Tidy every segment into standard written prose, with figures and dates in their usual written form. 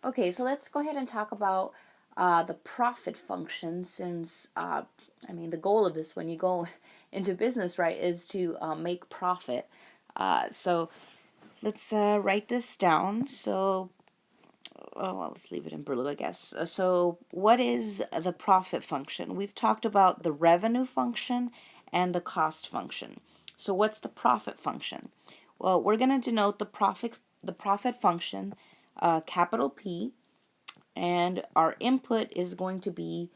Okay, so let's go ahead and talk about the profit function since, the goal of this when you go into business, right, is to make profit. So let's write this down. So, well, let's leave it in blue, I guess. So what is the profit function? We've talked about the revenue function and the cost function. So what's the profit function? Well, we're going to denote the profit function, capital P, and our input is going to be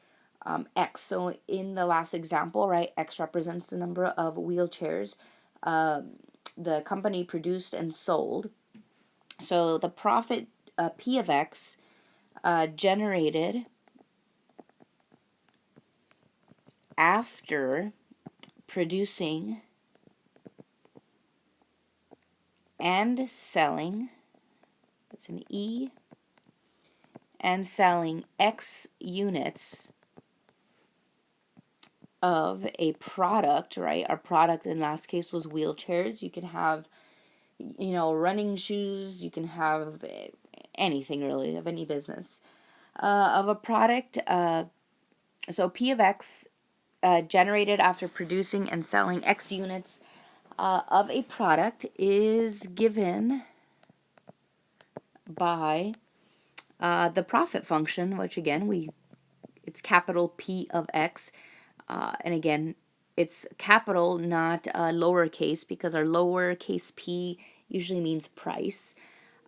X. So in the last example, right, X represents the number of wheelchairs the company produced and sold. So the profit P of X generated after producing and selling, that's an E, and selling X units of a product, right? Our product in last case was wheelchairs. You can have, running shoes, you can have anything really of any business. Of a product, so P of X generated after producing and selling X units of a product is given by the profit function, which again it's capital P of X, and again it's capital, not lowercase, because our lowercase p usually means price.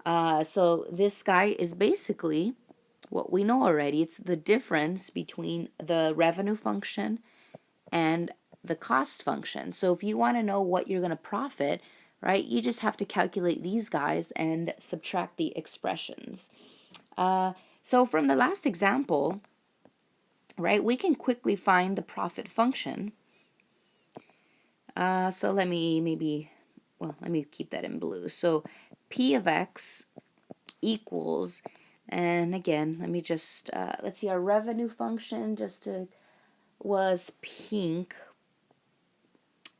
So this guy is basically what we know already. It's the difference between the revenue function and the cost function. So if you want to know what you're going to profit, right, you just have to calculate these guys and subtract the expressions. So from the last example, right, we can quickly find the profit function. So let me keep that in blue. So P of X equals, and again, let me just, let's see, our revenue function was pink,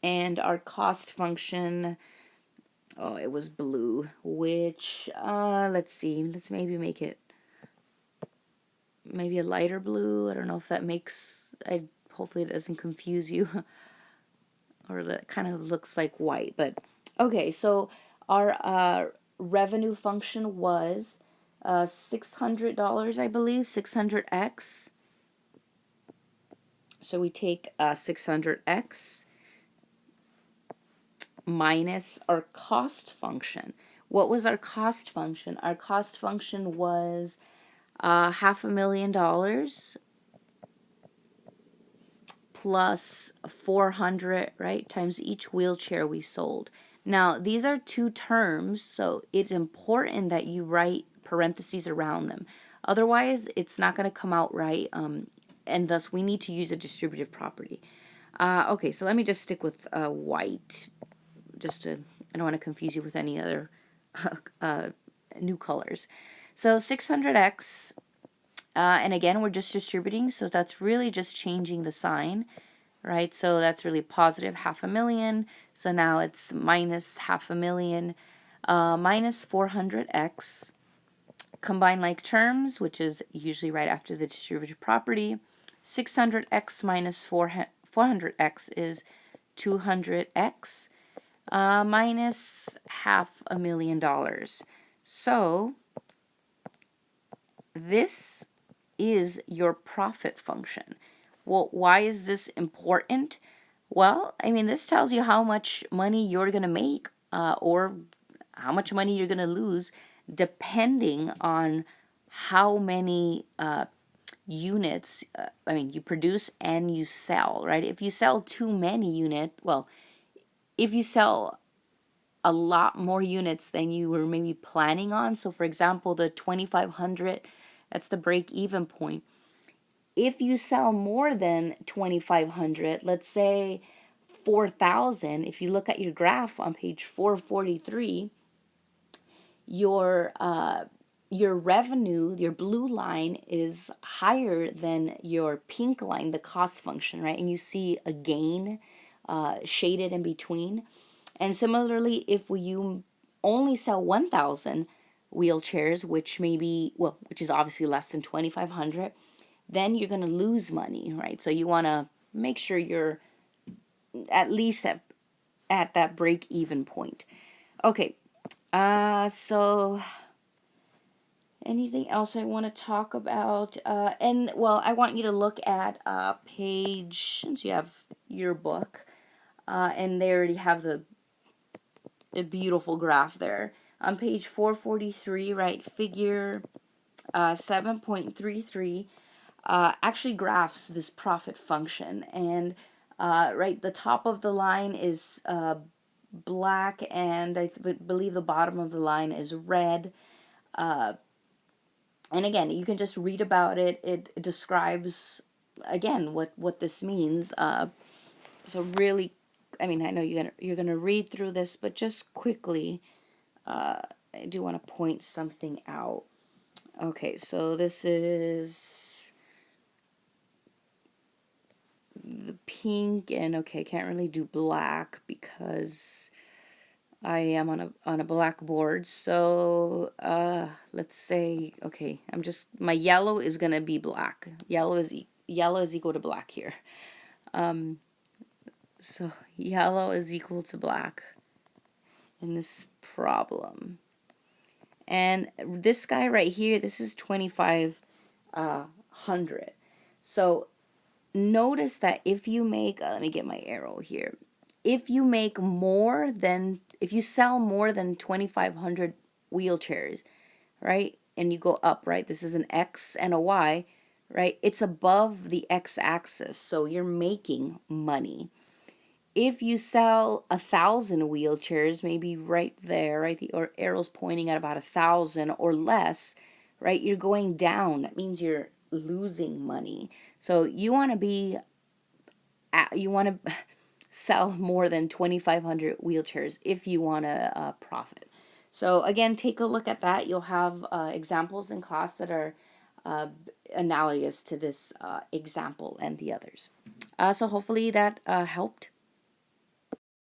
and our cost function, oh, it was blue, which, let's see, let's maybe make it maybe a lighter blue. I don't know if that makes, hopefully it doesn't confuse you, or that kind of looks like white, but okay, so our revenue function was $600, I believe, 600x. So we take 600x minus our cost function. What was our cost function? Our cost function was $500,000 plus 400, right, times each wheelchair we sold. Now, these are two terms, so it's important that you write parentheses around them. Otherwise, it's not going to come out right, and thus we need to use a distributive property. Okay, so let me just stick with white, I don't want to confuse you with any other new colors. So 600x, and again, we're just distributing, so that's really just changing the sign, right? So that's really positive $500,000. So now it's minus $500,000 minus 400x. Combine like terms, which is usually right after the distributive property. 600x minus 400x is 200x minus $500,000. So this is your profit function. Well, why is this important? Well, this tells you how much money you're going to make or how much money you're going to lose depending on how many units you produce and you sell, right? If you sell too many units, well, if you sell a lot more units than you were maybe planning on, so for example, the 2,500, that's the break-even point. If you sell more than 2,500, let's say 4,000, if you look at your graph on page 443, your revenue, your blue line is higher than your pink line, the cost function, right? And you see a gain shaded in between. And similarly, if you only sell 1,000, wheelchairs, which maybe, well, which is obviously less than 2,500, then you're going to lose money, right? So you want to make sure you're at least at that break even point. Okay, so anything else I want to talk about? And well, I want you to look at page, since you have your book, and they already have a beautiful graph there. On page 443, right, figure 7.33 actually graphs this profit function. And right, the top of the line is black, and I believe the bottom of the line is red. And again, you can just read about it. It describes, again, what this means. So really, I mean, I know you're gonna read through this, but just quickly, I do want to point something out. Okay, so this is the pink, and okay, can't really do black because I am on a blackboard. So let's say, okay, my yellow is gonna be black. Yellow is equal to black here. So yellow is equal to black in this problem. And this guy right here, this is 2,500. So notice that if you make, let me get my arrow here. If you sell more than 2,500 wheelchairs, right? And you go up, right? This is an X and a Y, right? It's above the X axis. So you're making money. If you sell 1,000 wheelchairs, maybe right there, right? The arrow's pointing at about 1,000 or less, right? You're going down. That means you're losing money. So you want to sell more than 2,500 wheelchairs if you want to profit. So again, take a look at that. You'll have examples in class that are analogous to this example and the others. So hopefully that helped.